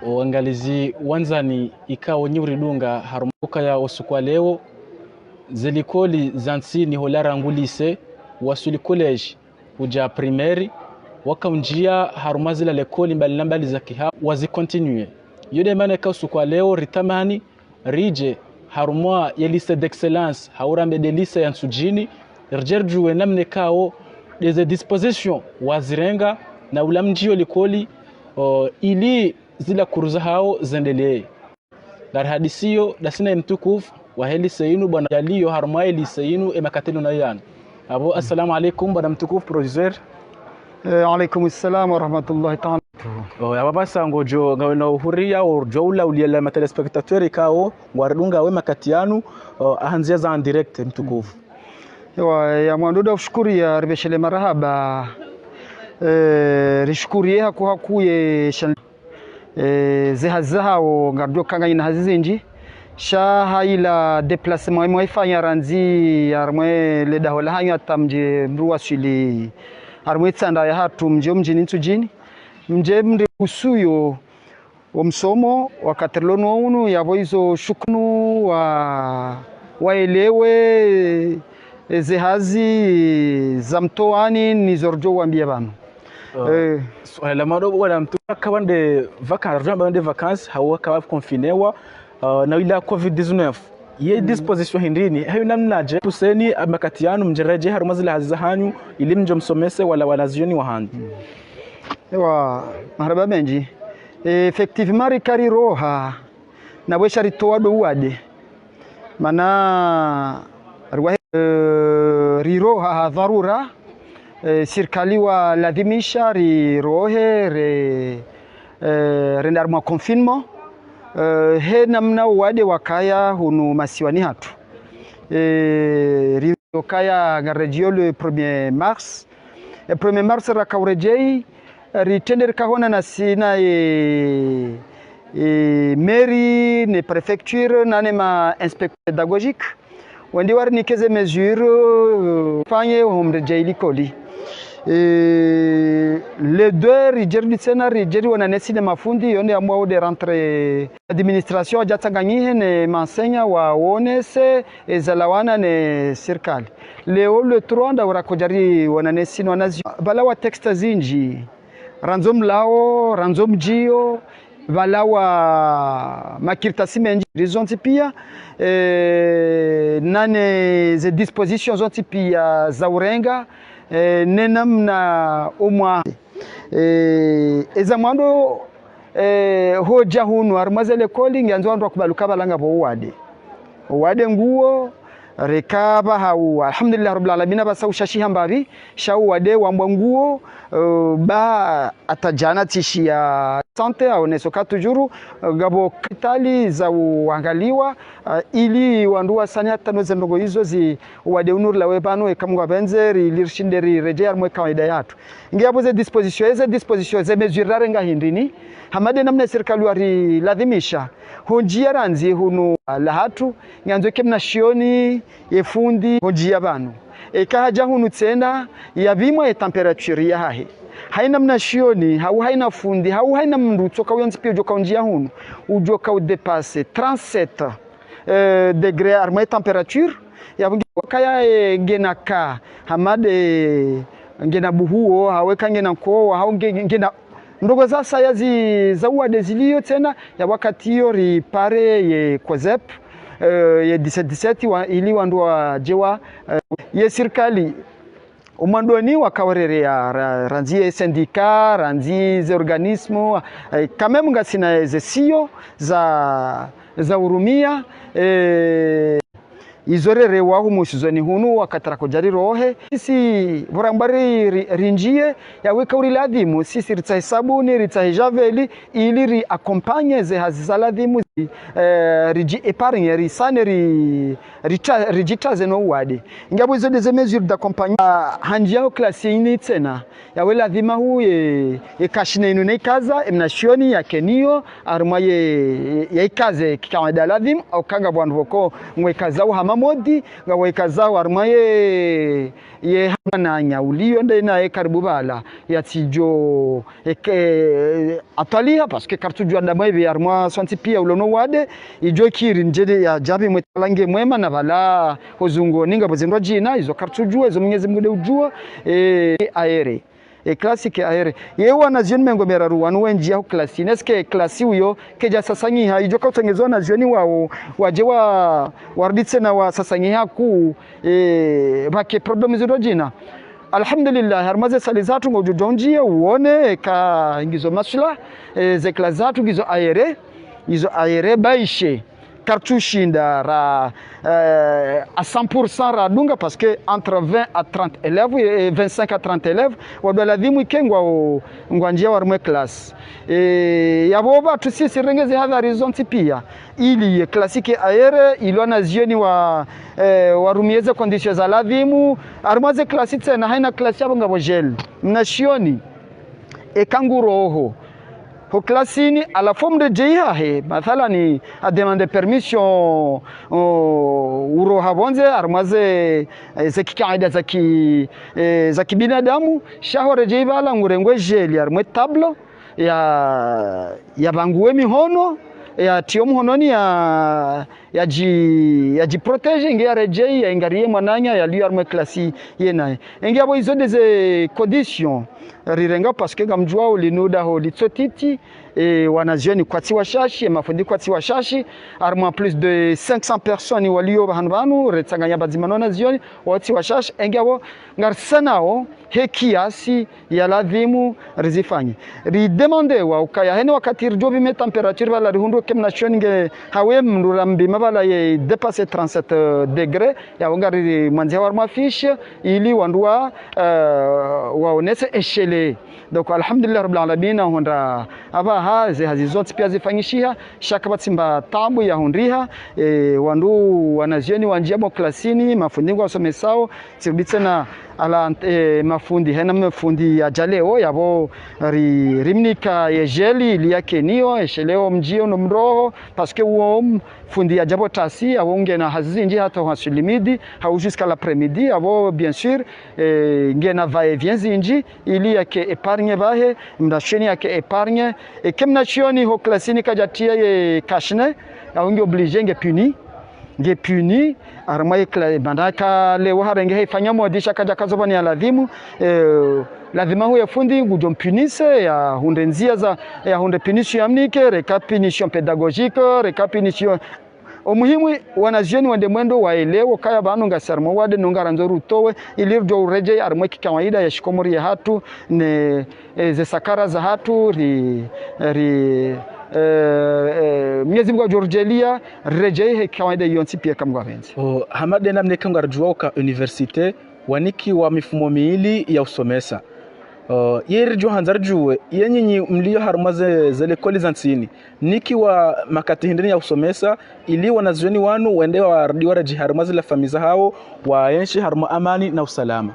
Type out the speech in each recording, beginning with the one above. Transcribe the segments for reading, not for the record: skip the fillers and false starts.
Uangalizi wanzani ikao nyuridunga harumuka ya osukwa leo zelikoli zansini holara ngulise wasuli college uja primaire wakaunjia harumazila lekoli mbali nambali za kiha wazikontinue yode mane ka osukwa leo ritamani rije harumwa ya liste d'excellence haurambe de liste ya nsujini rjerjuwe namne kao des dispositions wazirenga na ulamjio likoli ili zila kuruza hao zendelee dar hadisiyo dasina mtukufu wa heli sayinu bwana jaliyo harumwa heli sayinu emakatelu na yan abo assalamu alaikum bwana mtukufu professeur. Alaikum assalam wa rahmatullahi ta'ala. Ya baba sango jo ngawena uhuria o joula uliela matelespectateur kao ngwaridunga we makatianu ahanzia za en direct mtukufu. Ya mwandoda ushukuri ya ribeshele marahaba rishukuriye hakuye zehazaha o ngardo kanga ina hazizinji sha haila déplacement mo ifanya ranzi armwe leda hola hanyu atamje mruwa swili armwe tsanda ya hatu mje mjini nsujini mje mri kusuyo omsomo wakaterlono unu yabo hizo shukunu waelewe zehazi za mtoani nizorjo wambia banu la mado wala mtuka kabande vacances hawa kawa confinewa na ila covid-19 ye disposition hindini hayo namnaje tuseni amakatianu mjereje harumazila haziza hanyu ili mjo msomese wala wanazioni wa hanyu maharaba benji effectivement rikari roha na wesha ritoado uade mana riroha dharura serikali wa lazimisha rirohe rendarma confinement he namna uade wakaya hunu masiwani hatu rikaya garejio le 1er mars le 1er mars rakaurejei ritender kahona na sina mairie ne préfecture nane ma inspecteur pédagogique wandi war ni keze mesure fanye homrejei likoli les deux rijerdi sena rijeri wana nesine mafundi yonde amwa de rentrée administration jatsanganyihe ne mensenya wa onese ezalawana ne serikali leo le 3 nda warakojari wana nesine wanazi bala wa texte zinji ranzom lao ranzom jio bala wa makirtasi menji rizonti pia nane ze dispositions zonti pia za urenga nenamna umwa ezamwando hoja hunu armazele calling yanzo ando kubaluka balanga bo wade nguo rekaba hau alhamdulillah rabbil alamin basa ushashi hambavi shau wade wambwa nguo ba atajana tishia sante au nesoka tujuru gabo kitali za uangaliwa ili wandua sanya tanoze ndogo hizo zi wade unur la webano ekamwa benzeri lirshinderi rejea mwe kawaida yatu ngiapo ze disposition ze mesure renga hindini hamade namna serikali wari lazimisha honjia ranzi hunu la hatu nyanzo kemna shioni yefundi honjia banu ekaja hunu tsena ya bimwa temperature ya haina mna shioni hau haina fundi hau haina mndu tsoka uyonzi pio joka honjia hunu ujoka udepase 37 degré armé temperature ya kaya ngena ka hamade ngena buhuo haweka ngena ko hau ngena ndogo za saya za uade zilio tena ya wakati hiyo ripare ye kozep ye 17 ili wandua jewa ye serikali umandoni wakawererea ranzi syndicat ranzi ze organisme kameme ngasina ze sio za urumia izorere wahu musizoni hunu wakatara kujari rohe sisi burambari rinjie ya weka uriladhimu sisi ritsa hesabuni ritsa hijaveli ili ri accompagne ze hazizaladhimu riji épargne risane rijitaze no wade ngabo hizo des mesures d'accompagnement hanjia ho klasi ini tena ya wela dhima hu ye kashine inu neikaza emnashoni ya kenio arma ye ikaze kikawaida ladhim au kanga bwandu boko mwekazao hamamodi ngawekazao arma ye hamana nyaulio ndena karibu bala ya tijo atalia parce que kartuju andamwe bi arma santi pia ulono wade ijo kiri njede ya jabi mwetalange mwema na bala hozungo ninga bozendwa jina izo kartuju izo mwenyezi Mungu ujua aere classique aere yewa na jeune mengo meraru wanu wenji ya klasi neske klasi uyo keja sasanyi ha ijo kautengezo na jeune wao waje wa warditse na wa sasanyi ha ku bake problem zero jina alhamdulillah harmaze sali zatu ngojonjia uone ka ngizo masula ze klasi zatu gizo aere baishe kartushinda ra à 100% radunga parce que entre 20 à 30 élèves et 25 à 30 élèves wadwa ladhimu ikengwa ngwanjia warmwe class yabo batu sisi rengeze hadhari zonti pia ili klasiki aere ilona zioni warumieze conditions za ladhimu armaze klasi tena haina klasi yabo ngabo gel mnashioni kanguroho ho klasini à la forme de jeiha he mathalani a demander permission uro habonze armaze zekikaida zaki binadamu shahore jeibala ngurengwe jeli armwe tablo ya banguwe mihono ya tio mhononi ya ji protege ngia rejei ya ingariye mwananya ya liyo armwe klasi yena ngia abo izo des conditions rirenga parce que gamjua ulinuda ho litsotiti wanazioni kwati washashi mafundi kwati washashi armwa plus de 500 personnes walio hanbanu retsanganya bazimano nazioni wati washashi engabo ngarsanao he kiasi ya ladhimu rizifanye ri demander wa ukaya hene wakati rjobi me temperature bala rihundo kemna shonge hawe mndura mbima bala ye dépasser 37 degrés ya ngari manzi warma fiche ili wandua waonese eshele donc alhamdulillah rabbil alamin honda aba hazi zote pia zifanyishia shaka batsimba tabu ya hundriha wandu wanazioni wanjiamo klasini mafundingo wasomesao tsibitsena ala mafundi hena mafundi ya jaleo yabo rimnika yejeli iliyake niyo esheleo mjio no mroho parce que uo fundi ya jabo tasi awonge na hazinji hata hasulimidi hau jusqu'à l'après-midi abo bien sûr ngena va et vient zinji iliyake épargne bahe mdasheni yake épargne kemna chioni ho klasini kajatia ye kashne awonge obligé nge puni armai bandaka le waharenge haifanya modisha kaja kazobani ya ladhimu ladhima huya fundi gudom punise ya hunde nzia ya hunde punition amnike reka punition pédagogique reka punition umuhimu wanazioni wande mwendo waelewo kaya banu ngasarmo wade nungaranzo rutowe ilirjo ureje armwe kikawaida ya shikomori ya hatu ne ze sakara za hatu Mwenyezi Mungu ajorjelia rejei kawaida yonsi pia kamgwa benzi hamade namne kangarjwa ka universite waniki wa mifumo miili ya usomesa yerjo hanzarjuwe yenyinyi mlio harumaze zele koli zansini niki wa makati hindini ya usomesa ili wanazioni wanu wende wardi waraji harumaze la famiza hao wa yenshi haruma amani na usalama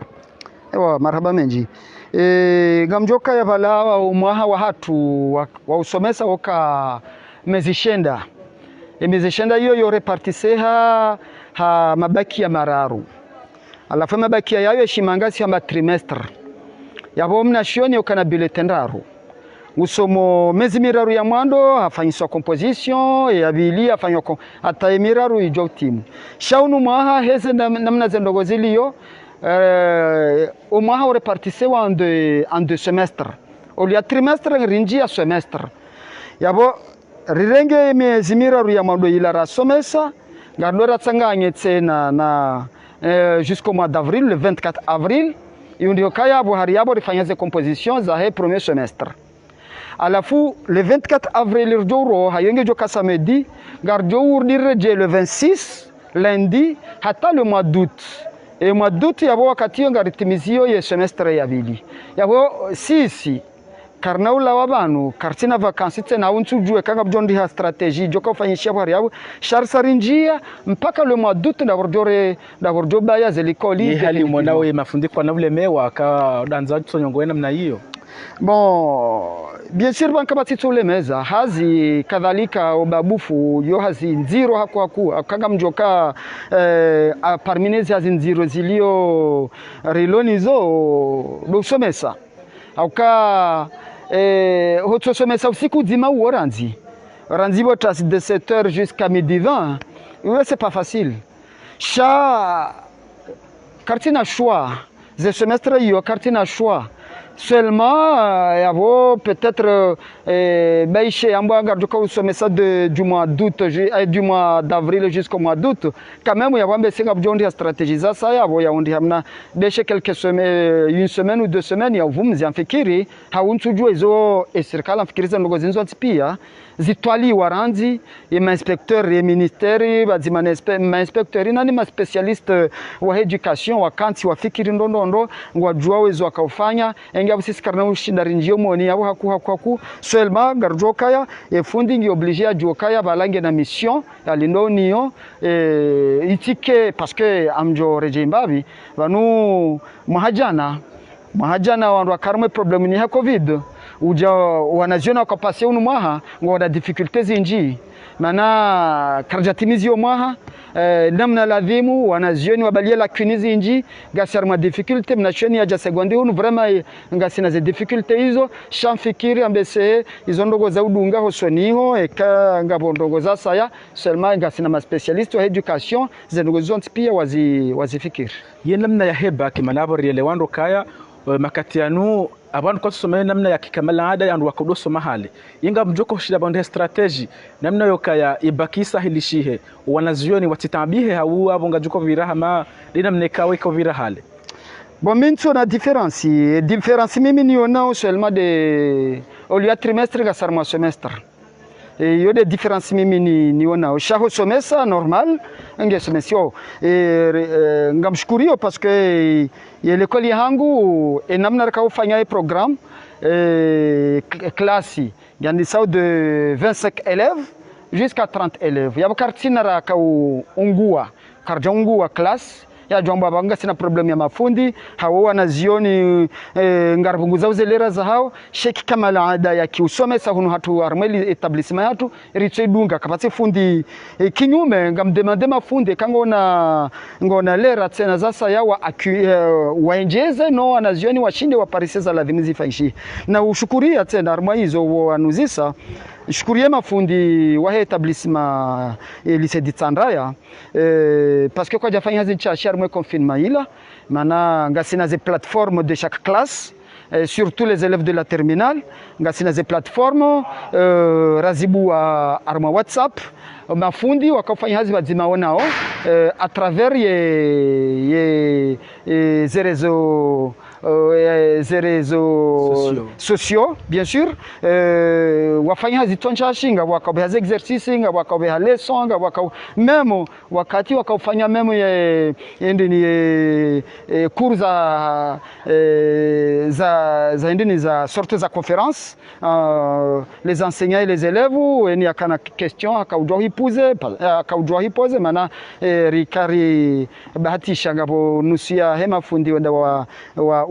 ewa marhaba menji gamjoka ya vala umwaha wa hatu wa usomesa waka mezishenda mezishenda hiyo repartiseha mabaki ya mararu alafu mabaki ya yayo shimangasi ya trimestre yabo mnashioni ukana bulletin raru usomo mezi miraru ya mwando afanyiswa composition ya bili afanywa ata miraru ijo timu shaunu mwaha heze namna zendogo ziliyo umwaha repartisewa en deux semestres au lieu trimestre rinji ya semestre yabo rirenge mezi miraru ya mwando ilara somesa ngandora tsanganye tena na jusqu'au mois d'avril le 24 avril ndio kaya Buhari yabo rifanyaze composition za he premier semestre alafu le 24 avril rjoro hayenge joka samedi garjo urdi reje le 26 lundi hata le mois d'août et mois d'août yabo wakati ngaritimiziyo ye semestre ya bili yabo sisi karna ula wabanu kartina vakansi tena unsujue kanga bjondi ha strategie joka ufanyishia bari yao sharsarinjia mpaka le mois d'août ndavorjo baya zelikoli hali mwanao mafundiko na ule mewa ka danza tsonyongo namna hiyo. Bon, bien sûr banka ule meza hazi kadhalika obabufu yo hazi nziro haku kanga mjoka parminezi hazi nziro zilio rilonizo do somesa auka hoto somesa usiku dima uoranzi ranzi botas de 7h jusqu'à midi 20. Ouais, c'est pas facile. Cha kartina choix ce semestre yo kartina choix seulement yavo peut-être baïché ambo garduka usomesa du mois d'août du mois d'avril jusqu'au mois d'août quand même yavo mbesinga bjondi stratégie za ça yavo yaondi hamna beshe quelques semaines une semaine ou 2 semaines yavo mziamfikiri hauntsujua izo serikali mfikiriza ndogo zinzo pia zitwali waranzi ma inspecteur ya ministeri bazima ma inspecteur nani ma specialiste wa education wakanti wafikiri ndondo ngwajua wezo akaufanya enga sisi karna ushinda rinjio moni yabo haku seulement garjokaya e funding obligé à jokaya balange na mission ya lindonio itike parce que amjo rejimbabi banu mahajana wandu akarme problème ni ha covid uja wanaziona wakapase unu mwaha ngwa difficulties inji mana karjatimizi yo mwaha namna ladhimu wanazioni wabalia lakunizi inji gasarma difficulty mnashoni ya seconde unu vraiment ngasina ze difficulty hizo shamfikiri ambese hizo ndogo za udunga hosoniho eka ngabo ndogo za saya seulement ngasina ma specialist wa education ze ndogo zonti pia wazifikiri namna ya heba kimanabo rielewando kaya makatianu abantu kwa tusomeye namna ya kikamala ada yandu wakodoso mahali inga mjoko shida bande strategy namna yokaya ibakisa hilishihe wanazioni watitabihe hau abonga juko virahama lina mnekawe ko virahale. Bon, minso na différence mimi niona seulement de au lieu trimestre ga sarma semestre. Yo de différence mimi niona shaho somesa normal nge semesio ngamshukurio parce que l'école yangu namna kufanya programme classe yani ça de 25 élèves jusqu'à 30 élèves ya kartina raka ungua karja ungua classe ya jomba banga sina problem ya mafundi hao wanazioni ngarabunguza uzelera za hao sheki kama laada ya kiusomesa hunu hatu armeli etablissement yatu riche dunga kapate fundi kinyume ngamdemande mafundi ngona lera tena zasa ya waenjeze no wanazioni washinde wa pariseza la vinizi faishi na ushukuria tena arma hizo wanuzisa shukurie mafundi wa etablissement lycée d'Itsandraya parce que kwa jafanya hazi nchashar mwe confinement ila mana ngasina ze plateforme de chaque classe surtout les élèves de la terminale ngasina ze plateforme razibu wa arma WhatsApp mafundi wakafanya hazi bazima wanao à travers les réseaux sociaux bien sûr wafanya hazi toncha shinga wakabe hazi exercice nga wakabe leçon nga wakabe memo wakati wakafanya memo ya ndini cours za ndini za sorte za conférence les enseignants et les élèves ni akana question akaujua hipoze mana rikari bahatisha ngabo nusia hema fundi wenda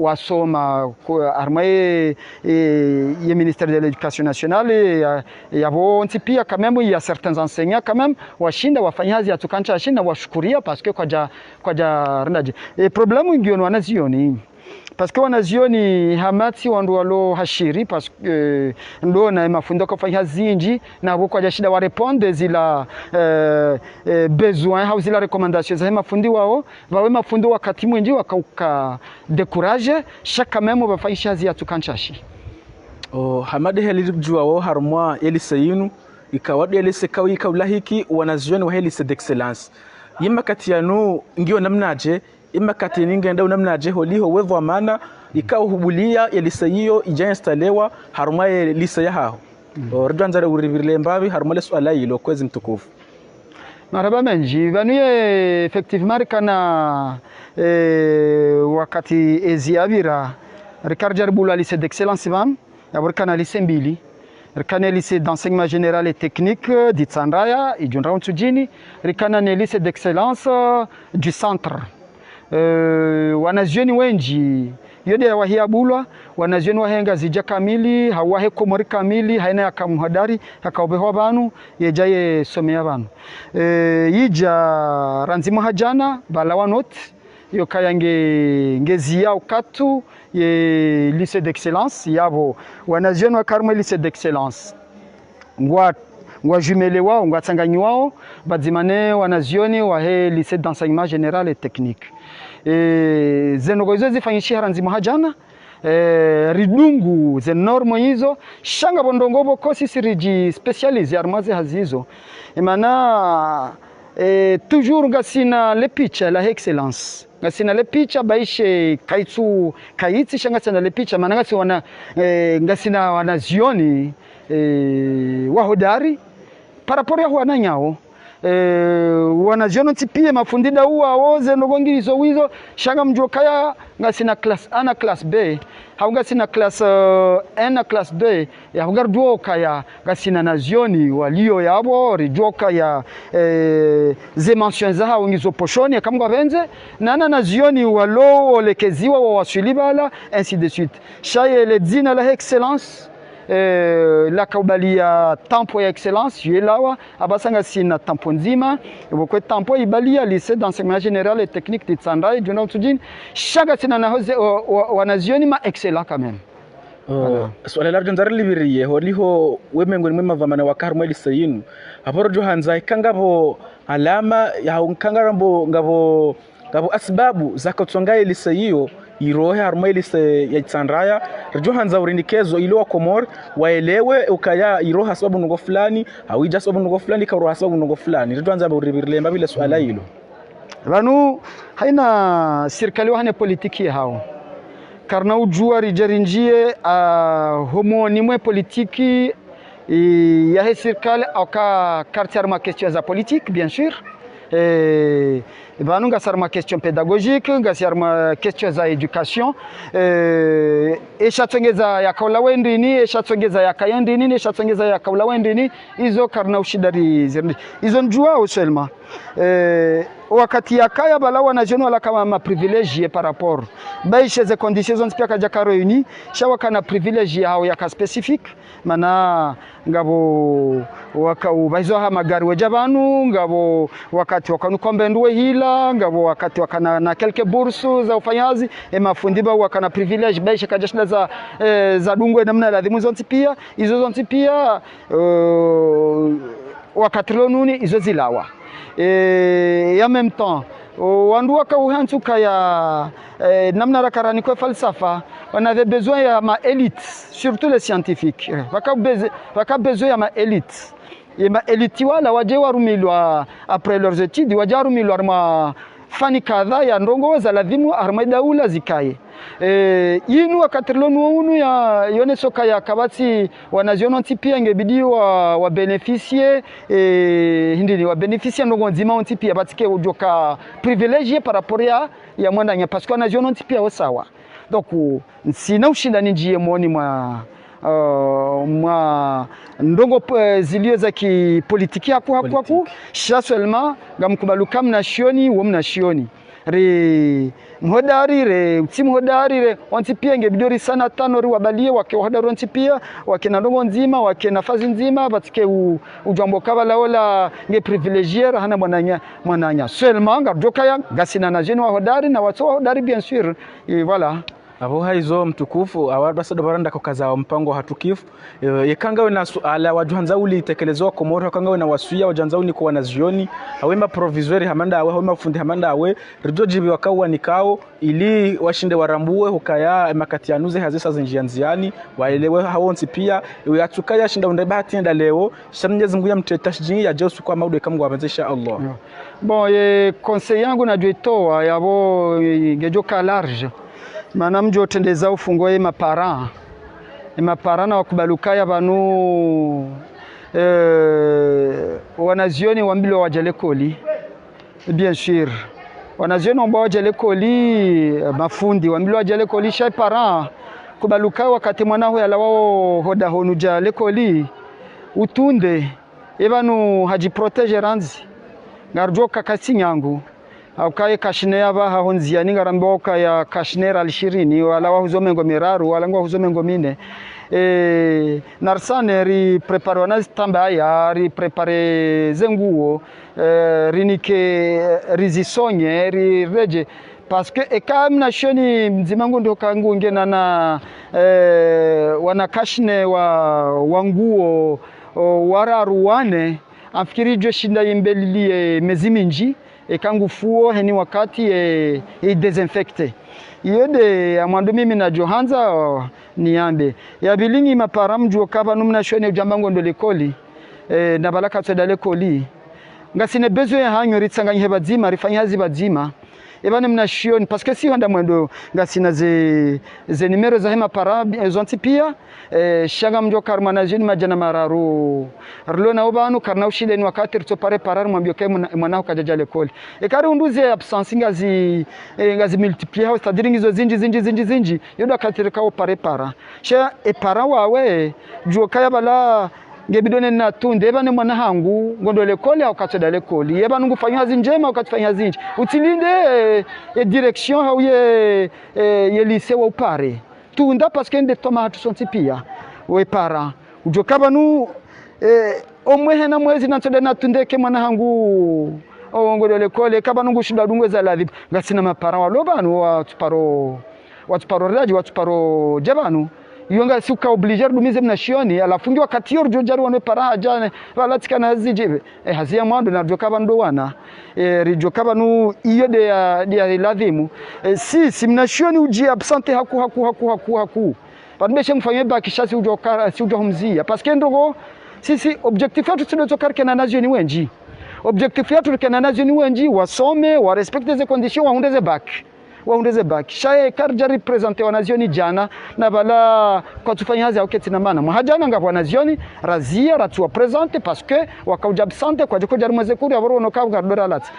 wasoma armaye le ministère de l'éducation nationale yabo pia quand même il y a certains enseignants quand même washinda wafanyazi atukancha shinda washukuria parce que kwaja rendaje problème ngioni wanazioni parce que wanazioni hamati wandu walo hashiri parce que ndo na mafundo kwa fanya zinji na boko ya shida wa répondre zila besoin au zila recommandation za mafundi wao wawe mafundo wakati mwingi wakauka décourager chaque même bafanyisha zia tukanchashi hamadi heli jua wao harmwa elise yinu ikawadi elise kawi kaulahiki wanazioni wa elise d'excellence yima kati yanu ngio namnaje ima kati ningenda unamnaje holiho wevo amana ikao hubulia ya lisa hiyo ija instalewa haruma ya lisa ya hao rjanzare urivirile mbavi haruma le swala hilo kwezi mtukufu maraba menji vanuye effectivement kana wakati eziavira rikarjar bula lycée d'excellence van yaborikana lycée mbili rikana lycée d'enseignement général et technique di Tsandraya ijundra utsujini rikana ni lycée d'excellence du centre. Wanazioni wenji yode ya wahia bulwa wanazioni wahenga zija kamili hawahe komori kamili haina ya kamuhadari hakaobeho banu yejaye somea banu yija ranzimu hajana balawanot yokaya ngezi ya ukatu ye lycée d'excellence yabo wanazioni wakarmo lycée d'excellence ngwa jumele wao ngwa tsanganyi wao badzimane wanazioni wahe lycée d'enseignement général et technique. Zenogo hizo zifanyishi haranzimu hajana ridungu ze normo hizo shanga bondongobo kosi siriji specialize armaze hazizo imana toujours ngasina le picha la excellence ngasina le picha baishe kaitsu kaitsi shanga sana le picha maana ngasi wana ngasina wanazioni wahodari parapori ya wana nyao wanazioni tipie mafundida uwa woze nogongirizo wizo shanga mjokaya ngasina class A na class B haunga sina class N na class 2 ya hungar joka ya ngasina nazioni walio yabo rijoka ya ze mentions za haungizo poshoni kamgwa benze nana nazioni walo olekeziwa wa wasulibala ainsi de suite shaye le dzina la excellence la kaubalia tampo ya excellence yelawa abasanga sina tampo nzima bokwe tampo ibalia lycée d'enseignement général et technique de Tsandraya juna utujini shaga sina na hoze wanazioni ma excellent quand même. Swala la jonzari libiriye holiho wemengoni mwema vamana wakarmo lycée yinu aporo johanza ikangabo alama ya unkangarambo ngabo asbabu zakatsonga lycée hiyo irohe harmo lycée ya Tsandraya johanza urindikezo ilo komor waelewe ukaya iroha sababu ngo fulani hawija sababu ngo fulani ka roha sababu ngo fulani johanza uribirile mbabile swala hilo banu haina serikali wane politiki hao karna ujua rijarinjie homoni mwe politiki ya serikali aka quartier ma question za politique bien sûr banu ngasar ma question pédagogique ngasar ma question za education eshatsongeza ya kaula wendini eshatsongeza ya kayendini eshatsongeza ya kaula wendini hizo karna ushidari zirni hizo njua uselma wakati ya kaya bala wanazioni wala kama ma privilège par rapport baishe ze conditions on pia kaja réuni shawa kana privilège hao ya ka specifique mana ngabo wakaubahizo ha magari wajabanu ngabo wakati wakanukombe ndwe hila ngabo wakati wakana na quelques bourses za ufanyazi mafundiba wakana privilège baishe kaja shida za dungwe namna ladhimu zonti pia hizo zonti pia wakati lonuni hizo zilawa et en même temps wandu wakauhantuka ya namna rakarani kwa falsafa on avait besoin ya ma élite surtout les scientifiques waka besoin ya ma élite et ma élite wala waje warumilwa après leurs études waje warumilwa ma fani kadha ya ndongo za ladhimu arma daula zikaye yinu wakatrilonu unu ya yone soka ya kabati wanaziona tipia ngebidi wa beneficier hindini wa beneficier ndongo nzima on tipia batike ujoka privilégié par rapport ya mwana nya parce que wanaziona tipia wasawa donc sina ushindani njie muoni mwa ndongo zilio za kipolitiki hapo sha seulement ngamkubaluka mnashioni wo mnashioni re mhodari re timu hodari re ontipia ngebidori sana tano ri wabalie wake hodari ontipia wake na ndongo nzima wake nafasi nzima batike ujambo kabala wala nge privilégier hana mwananya seulement ngajoka ya gasina na jeni wa hodari na watu wa hodari bien sûr et voilà abo haizo mtukufu awabasada baranda kokaza mpango hatukifu yekangawe na suala wajuhanza uli tekelezo komoro kangawe na wasuya wajanza uni kwa wanazioni awema provisoire hamanda awe awema fundi hamanda awe rijojibi wakawa nikao ili washinde warambuwe hukaya makati yanuze hazisa zinjianziani waelewe hawonsi pia yatukaya shinda undabati enda leo shamnyezi nguya mtetashjini ya josu kwa maudu ekamgu wabenzesha Allah bon conseil yangu na joitoa yabo gejoka large mana mjo tendeza ufungoe maparents na wakubalukaya banu wanazioni wambilo wajale koli bien sûr wanazioni wambilo wajale koli mafundi wambilo wajale koli chaque parent kubaluka wakati mwanao yalawao hoda honuja lekoli utunde ebanu haji protege ranzi ngarjo kakasinyangu au kaye kashine yaba hahonzia ningaramboka ya kashnera al-20 wala wahuzomengo miraru wala ngwa huzomengo mine narsane ri prepare wana stamba ya ri prepare zenguo rinike rizisonye ri reje parce que ekamna shoni mzimangu ndo kangu ngena na wana kashne wa nguo wararu wane amfikiri jo shinda imbelilie meziminji ekangu fuo heni wakati desinfecte yede amando mimi na Johanza niambe ya bilingi maparam jo kaba numna shone jambango ndo lekoli na balaka tseda lekoli ngasine bezo ya hanyo ritsanga nheba dzima rifanya hazi badzima ebane mnashioni parce que si handa mwendo ngasina ze numero za hema para zonti pia shanga mjo karmana jini majana mararu rlo na obanu karna ushile ni wakati rito pare parar mwambio kai mwanao kajaja lekoli kari unduze absence ngazi multiplier c'est-à-dire ngizo zinji yoda katirika o pare para sha para wawe jo kaya bala ngebidone na tunde ebane mwana hangu ngondo lekoli au katsoda lekoli ebane ngufanya zinjema au katfanya zinji utilinde direction au ye lycée wa upare tunda parce que ndetoma hatu sonti pia we para ujokaba nu omwe na mwezi na tsoda na tunde ke mwana hangu ngondo lekoli kaba nungu shinda dungwe za ladhib ngasina mapara walobanu watuparo raji watuparo jabanu yonga suka obliger dumize mnashioni alafungiwa katiyor jojaru wane para jane walatika na zijibe hazia mwando na jokaba ndo wana rijokaba nu iyo de ladhimu si mnashioni uji absente haku padmeshe mfanye bakishasi ujokara si ujohumzia parce que ndogo sisi objectif yetu tunatokar kana nazioni wenji objectif yetu kana nazioni wenji wasome wa respecte ze conditions waundeze baki shaye karja represente wanazioni jana na bala kwa tufanya hazi auketi na mana muhajana nga wanazioni razia ratu wa presente parce que wakauja absente kwa jiko jaru mazekuri ya waro nokabu gardora lati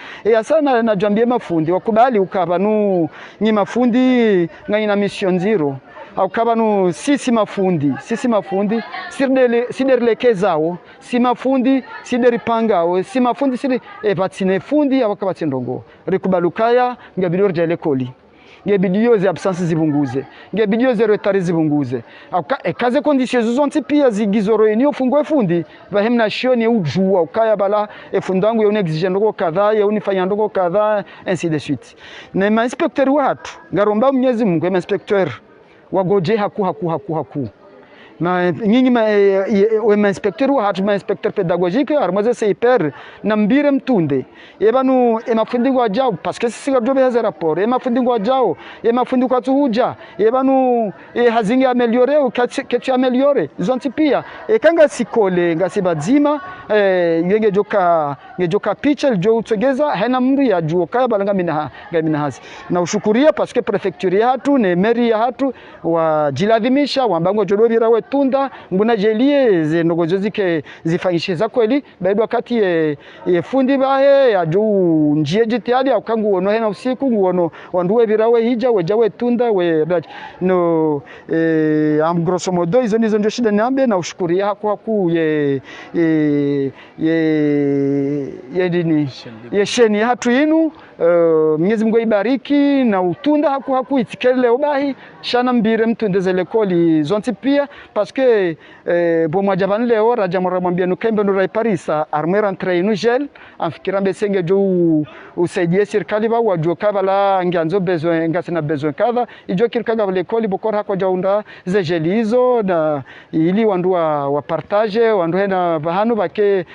sana na jambie mafundi wakubali ukabanu ni mafundi nga ina mission zero au kabanu sisi mafundi siderleke zao si mafundi sideripangao si mafundi sidi patine fundi awakabati ndongo rikubalukaya ngabidor jale koli ngebidio ze absence zibunguze ngebidio ze retard zibunguze kaze conditions zonti pia zigizoro eni ofungwe fundi bahemna shioni ujua ukaya bala efundangu yone exige ndoko kadha ya unifanya ndoko kadha ainsi de suite na ma inspecteur watu ngaromba Mwenyezi Mungu ma inspecteur wagoje haku nyinyi ma inspecteur wa hatu ma inspecteur pédagogique armaze se hyper na mbire mtunde ebanu emafundingo ajao parce que sisi gajobe haza rapport emafundingo ajao emafundingo atuhuja ebanu hazingi ameliore ou ketu ameliore zonti pia kanga sikole ngasibadzima ngejoka picha jo utsogeza hena mri ya juo kaya balanga mina hazi na ushukuria parce que prefecture ya hatu ne meri ya hatu wajiladhimisha wambango jodobira we tunda nguna jelie ze nogozozi ke zifanyishe za kweli baidu wakati fundi bahe ya juu njie jitiali ya ukangu wono hena usiku nguono wanduwe virawe hija wejawe tunda we raj no grosso modo hizo nizo ndio shida niambe na ushukuria haku ye sheni hatu inu Mwenyezi Mungu ibariki na utunda haku itikele obahi shana mbire mtundeze lekoli zonti pia parce que bo mwajaban leo raja mwambia nukembe nurai Parisa armera entre gel amfikira mbesenge jo usaidie serikali ba wajua kabala nganzo besoin ngasina besoin kadha ijo kirkaga lekoli bokora hako jaunda ze gelizo na ili wandu wa partage wandu hena bahanu bake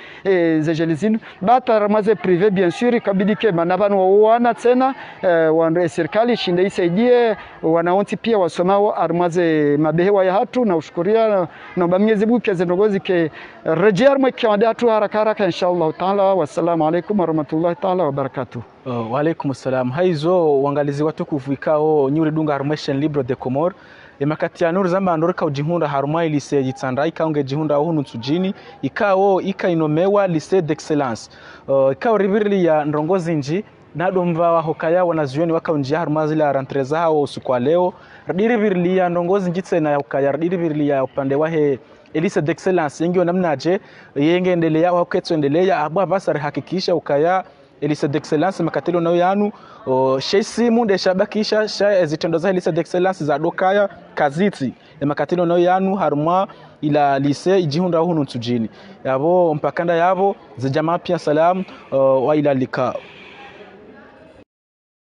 ze gelizinu bata ramaze privé bien sûr ikabidi ke manabanu wana tena wandu serikali shinde isaidie wanaonti pia wasomao armaze mabehewa ya hatu na ushukuria na Mwenyezi Mungu keze ndogozi ke rejea mwekiwanda hatu haraka inshallah taala. Wassalamu alaikum warahmatullahi taala wabarakatuh. Wa alaikum assalam. Haizo wangalizi watukufu ikao nyuri dunga Harmation Libre de Comore emakati ya nuru zamba ndorika ujihunda haruma ilise jitsandai kaunge jihunda hunu tsujini ikao inomewa lycée d'excellence ikao ribirili ya ndongozi nji nado mva hokaya wanazioni wakaunjia haruma zile rentre zao usiku wa leo radiri virlia ndongozi njitse na hokaya radiri virlia upande wahe Elise d'Excellence yengi namnaje yenge endelea waketso endelea abwa basari hakikisha ukaya Elise d'Excellence makatelo nayo yanu shesi munde shabakisha sha zitendo za Elise d'Excellence za dokaya kaziti makatelo nayo yanu haruma ila lise ijihunda hunu tujini yabo mpakanda yabo zijama pia salamu wa ila lika